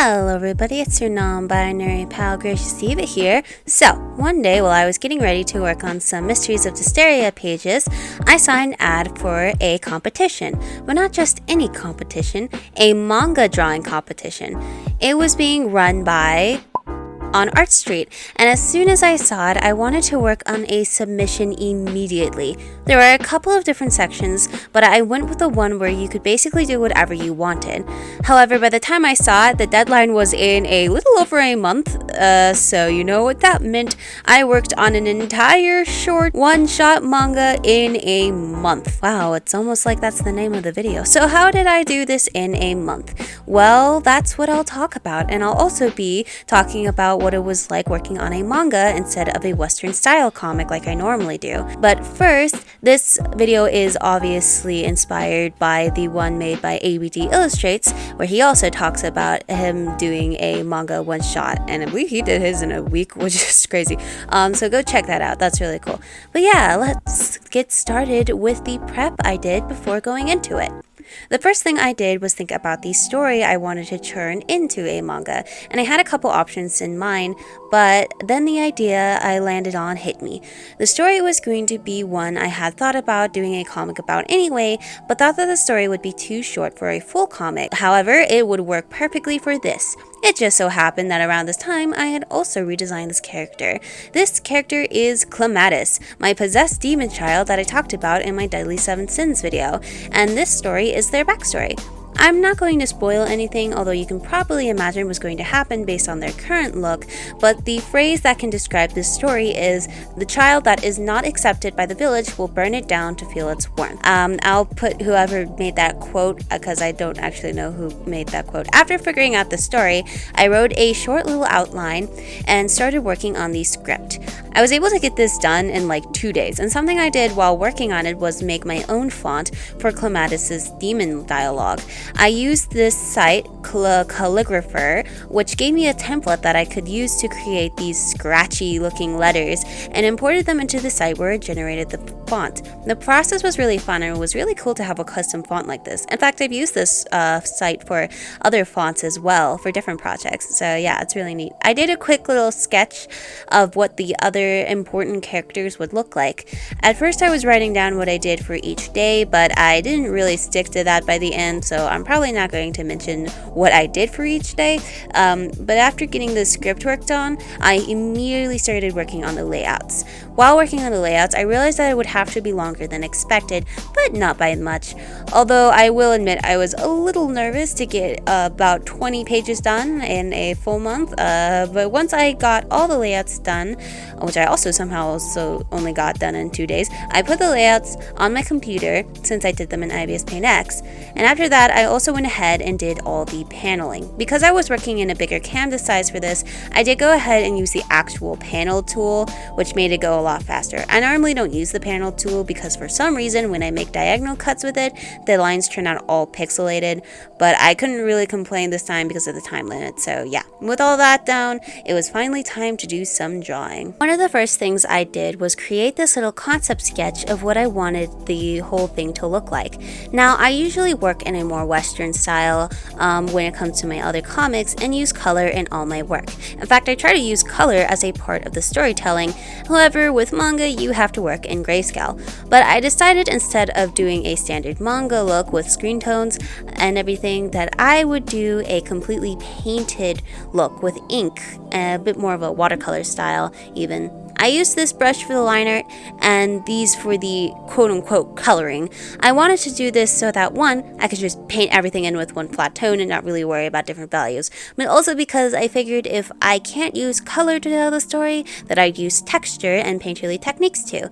Hello everybody, it's your non-binary pal Gracious E.V.A here. So, one day while I was getting ready to work on some Mysteries of Dysteria pages, I saw an ad for a competition. But not just any competition, a manga drawing competition. It was being run by on Art Street, and as soon as I saw it, I wanted to work on a submission immediately. There were a couple of different sections, but I went with the one where you could basically do whatever you wanted. However, by the time I saw it, the deadline was in a little over a month, so you know what that meant. I worked on an entire short one-shot manga in a month. Wow, it's almost like that's the name of the video. So how did I do this in a month? Well, that's what I'll talk about, and I'll also be talking about what it was like working on a manga instead of a Western style comic like I normally do. But first, this video is obviously inspired by the one made by E.V.A Illustrates, where he also talks about him doing a manga one shot, and I believe he did his in a week, which is crazy. So go check that out, that's really cool. But yeah, let's get started with the prep I did before going into it. The first thing I did was think about the story I wanted to turn into a manga, and I had a couple options in mind, but then the idea I landed on hit me. The story was going to be one I had thought about doing a comic about anyway, but thought that the story would be too short for a full comic. However, it would work perfectly for this. It just so happened that around this time, I had also redesigned this character. This character is Clematis, my possessed demon child that I talked about in my Deadly Seven Sins video, and this story is their backstory. I'm not going to spoil anything, although you can probably imagine what's going to happen based on their current look, but the phrase that can describe this story is, the child that is not accepted by the village will burn it down to feel its warmth. I'll put whoever made that quote, because I don't actually know who made that quote. After figuring out the story, I wrote a short little outline and started working on the script. I was able to get this done in like 2 days, and something I did while working on it was make my own font for Clematis's demon dialogue. I used this site, Calligrapher, which gave me a template that I could use to create these scratchy looking letters, and imported them into the site where it generated the font. The process was really fun, and it was really cool to have a custom font like this. In fact, I've used this site for other fonts as well for different projects, so yeah, it's really neat. I did a quick little sketch of what the other important characters would look like. At first I was writing down what I did for each day, but I didn't really stick to that by the end, so I'm probably not going to mention what I did for each day. But after getting the script worked on, I immediately started working on the layouts. While working on the layouts, I realized that it would have to be longer than expected, but not by much. Although I will admit I was a little nervous to get about 20 pages done in a full month, but once I got all the layouts done, which I also somehow only got done in 2 days, I put the layouts on my computer since I did them in IBS Paint X, and after that I also went ahead and did all the paneling. Because I was working in a bigger canvas size for this, I did go ahead and use the actual panel tool, which made it go a lot faster. I normally don't use the panel tool because for some reason when I make diagonal cuts with it, the lines turn out all pixelated, but I couldn't really complain this time because of the time limit. So yeah, with all that down, it was finally time to do some drawing. One of the first things I did was create this little concept sketch of what I wanted the whole thing to look like. Now, I usually work in a more Western style when it comes to my other comics and use color in all my work. In fact, I try to use color as a part of the storytelling. However, with manga, you have to work in grayscale. But I decided instead of doing a standard manga look with screen tones and everything, that I would do a completely painted look with ink, a bit more of a watercolor style even. I used this brush for the line art and these for the quote-unquote coloring. I wanted to do this so that one, I could just paint everything in with one flat tone and not really worry about different values, but also because I figured if I can't use color to tell the story, that I'd use texture and painterly techniques too.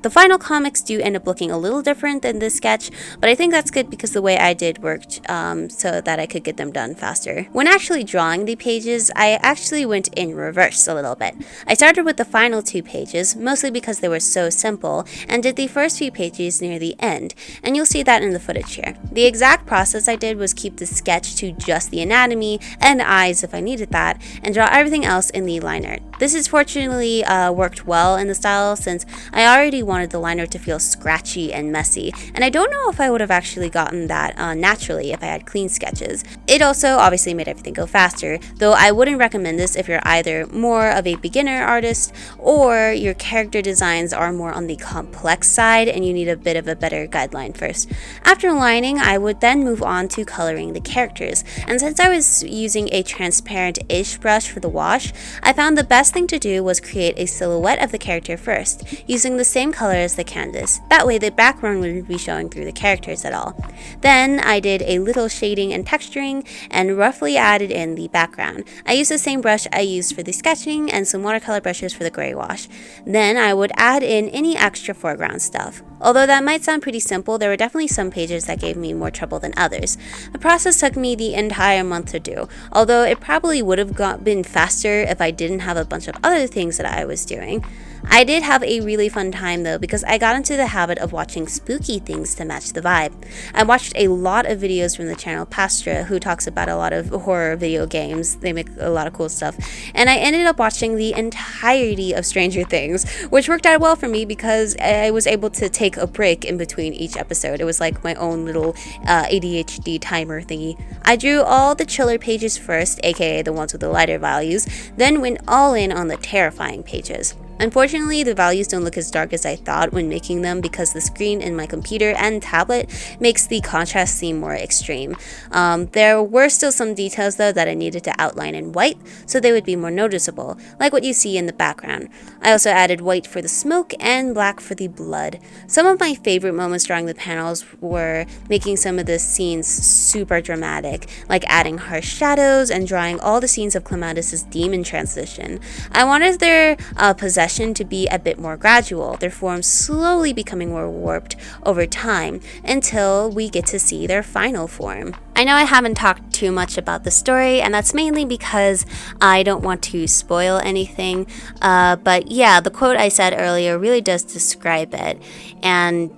The final comics do end up looking a little different than this sketch, but I think that's good because the way I did worked so that I could get them done faster. When actually drawing the pages, I actually went in reverse a little bit. I started with the final 2 pages, mostly because they were so simple, and did the first few pages near the end, and you'll see that in the footage here. The exact process I did was keep the sketch to just the anatomy and eyes if I needed that, and draw everything else in the line art. This has fortunately worked well in the style since I already wanted the liner to feel scratchy and messy, and I don't know if I would have actually gotten that naturally if I had clean sketches. It also obviously made everything go faster, though I wouldn't recommend this if you're either more of a beginner artist or your character designs are more on the complex side and you need a bit of a better guideline first. After lining, I would then move on to coloring the characters, and since I was using a transparent-ish brush for the wash, I found the best thing to do was create a silhouette of the character first, using the same color as the canvas. That way the background wouldn't be showing through the characters at all. Then I did a little shading and texturing and roughly added in the background. I used the same brush I used for the sketching and some watercolor brushes for the gray wash. Then I would add in any extra foreground stuff. Although that might sound pretty simple, there were definitely some pages that gave me more trouble than others. The process took me the entire month to do, although it probably would have been faster if I didn't have a bunch of other things that I was doing. I did have a really fun time though, because I got into the habit of watching spooky things to match the vibe. I watched a lot of videos from the channel Pastra, who talks about a lot of horror video games. They make a lot of cool stuff. And I ended up watching the entirety of Stranger Things, which worked out well for me because I was able to take a break in between each episode. It was like my own little ADHD timer thingy. I drew all the chiller pages first, aka the ones with the lighter values, then went all in on the terrifying pages. Unfortunately, the values don't look as dark as I thought when making them because the screen in my computer and tablet makes the contrast seem more extreme. There were still some details though that I needed to outline in white so they would be more noticeable, like what you see in the background. I also added white for the smoke and black for the blood. Some of my favorite moments drawing the panels were making some of the scenes super dramatic, like adding harsh shadows and drawing all the scenes of Clematis' demon transition. I wanted their possession to be a bit more gradual, their forms slowly becoming more warped over time until we get to see their final form. I know I haven't talked too much about the story, and that's mainly because I don't want to spoil anything, but yeah, the quote I said earlier really does describe it, and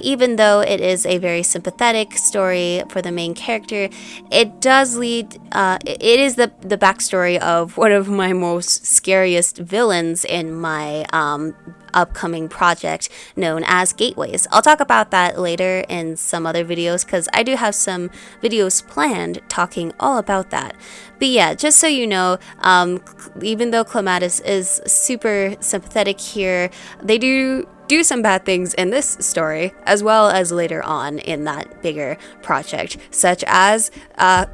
even though it is a very sympathetic story for the main character, it does lead, it is the backstory of one of my most scariest villains in my upcoming project known as Gateways. I'll talk about that later in some other videos because I do have some videos planned talking all about that. But yeah, just so you know, even though Clematis is super sympathetic here, they do some bad things in this story as well as later on in that bigger project, such as a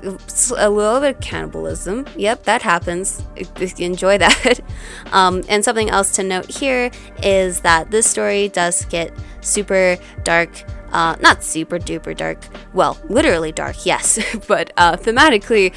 little bit of cannibalism. Yep, that happens. Enjoy that. And something else to note here is that this story does get super dark. Not super duper dark, well, literally dark, yes, but thematically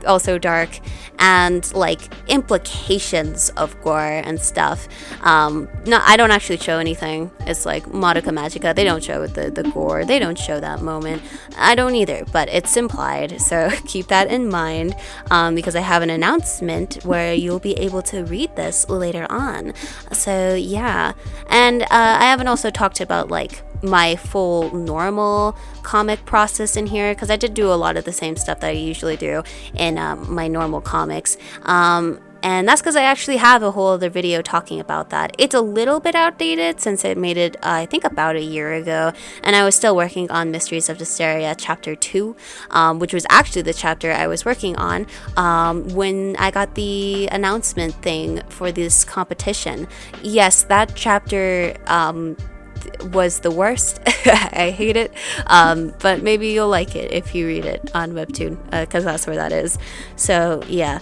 also dark, and like implications of gore and stuff. No, I don't actually show anything. It's like Modica Magica, they don't show the gore, they don't show that moment. I don't either, but it's implied, so keep that in mind, because I have an announcement where you'll be able to read this later on. So yeah, and I haven't also talked about like my full normal comic process in here because I did do a lot of the same stuff that I usually do in my normal comics, and that's because I actually have a whole other video talking about that. It's a little bit outdated since it made it I think about a year ago, and I was still working on Mysteries of Hysteria chapter 2, which was actually the chapter I was working on when I got the announcement thing for this competition. Yes, that chapter was the worst. I hate it, but maybe you'll like it if you read it on Webtoon, because that's where that is. So yeah.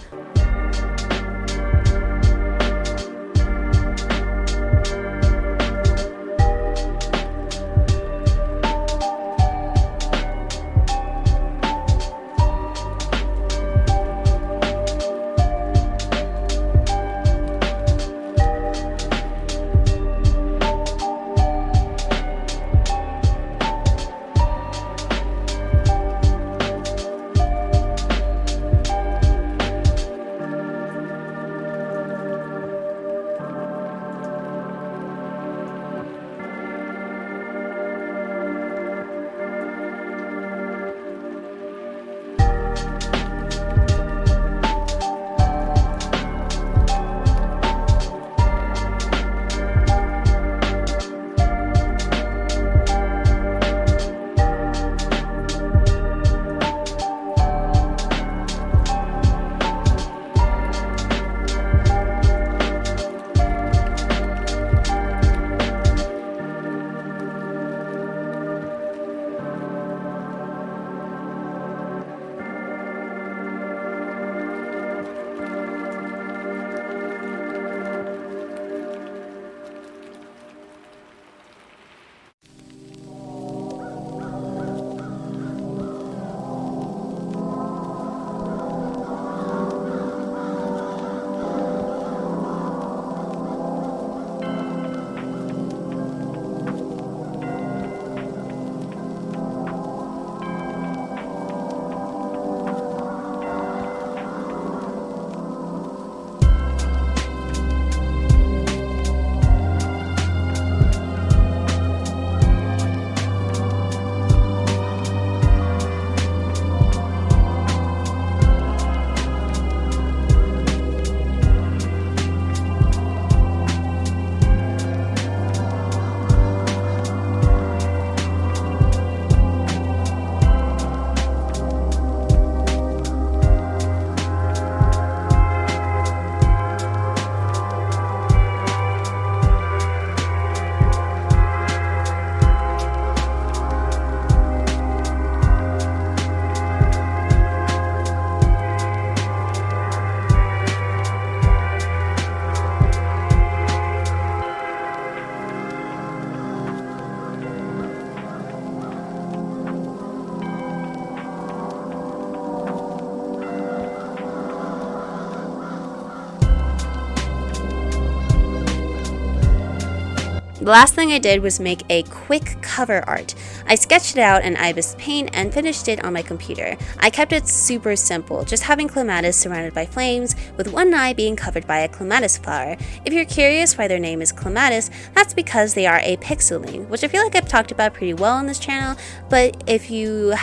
The last thing I did was make a quick cover art. I sketched it out in Ibis Paint and finished it on my computer. I kept it super simple, just having clematis surrounded by flames, with one eye being covered by a clematis flower. If you're curious why their name is clematis, that's because they are apixaling, which I feel like I've talked about pretty well on this channel, but if you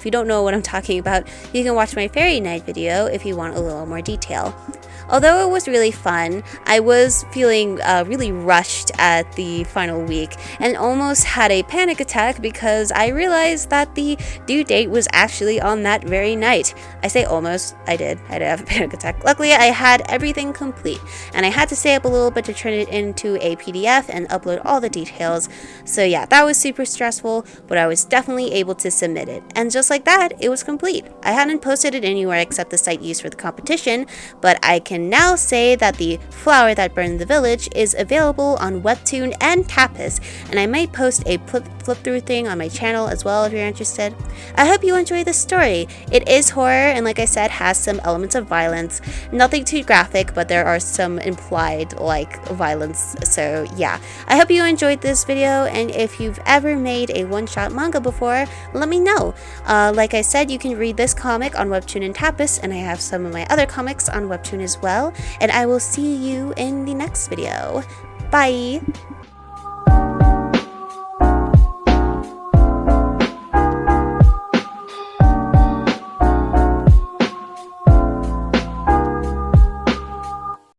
don't know what I'm talking about, you can watch my Fairy Night video if you want a little more detail. Although it was really fun, I was feeling really rushed at the final week and almost had a panic attack because I realized that the due date was actually on that very night. I say almost, I did have a panic attack. Luckily, I had everything complete, and I had to stay up a little bit to turn it into a PDF and upload all the details. So yeah, that was super stressful, but I was definitely able to submit it. And just like that, it was complete. I hadn't posted it anywhere except the site used for the competition, but I can now say that the flower that burned the village is available on Webtoon and Tapas, and I might post a flip through thing on my channel as well if you're interested. I hope you enjoy this story. It is horror and, like I said, has some elements of violence. Nothing too graphic, but there are some implied violence. So yeah, I hope you enjoyed this video, and if you've ever made a one-shot manga before, let me know. Like I said, you can read this comic on Webtoon and Tapas, and I have some of my other comics on Webtoon as well, and I will see you in the next video. Bye!